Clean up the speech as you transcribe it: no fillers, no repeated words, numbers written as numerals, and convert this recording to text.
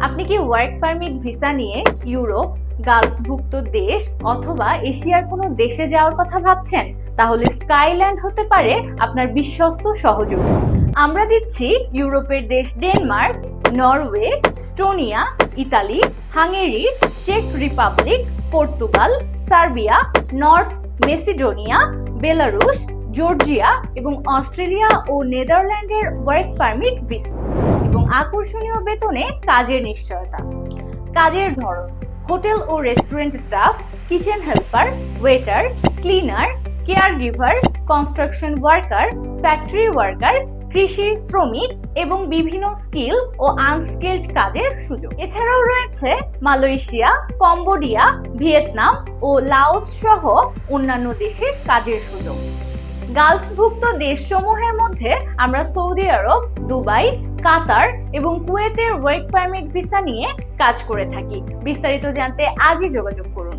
আপনি কি work permit visa নিয়ে ইউরোপ, গালফভুক্ত দেশ অথবা এশিয়ার কোনো দেশে যাওয়ার কথা ভাবছেন? তাহলে স্কাইল্যান্ড হতে পারে আপনার বিশ্বস্ত সহযোগী। আমরা দিচ্ছি ইউরোপের দেশ Denmark, Norway, Estonia, Italy, Hungary, চেক Republic, Portugal, Serbia, North Macedonia, Belarus, Georgia এবং অস্ট্রেলিয়া ও নেদারল্যান্ডের ওয়ার্ক পারমিট ভিসা এবং আকর্ষণীয় বেতনে কাজের নিশ্চয়তা। কাজের ধরন: হোটেল ও restaurant staff, kitchen helper, waiter, cleaner, caregiver, construction worker, factory worker, কৃষি শ্রমিক এবং বিভিন্ন স্কিল ও আনস্কিলড কাজের সুযোগ। এছাড়াও রয়েছে মালয়েশিয়া, কম্বোডিয়া, ভিয়েতনাম ও লাওস সহ অন্যান্য দেশে কাজের সুযোগ। গালফভুক্ত দেশসমূহের মধ্যে আমরা সৌদি আরব, দুবাই, কাতার এবং কুয়েতের ওয়ার্ক পারমিট ভিসা নিয়ে কাজ করে থাকি। বিস্তারিত জানতে আজই যোগাযোগ করুন।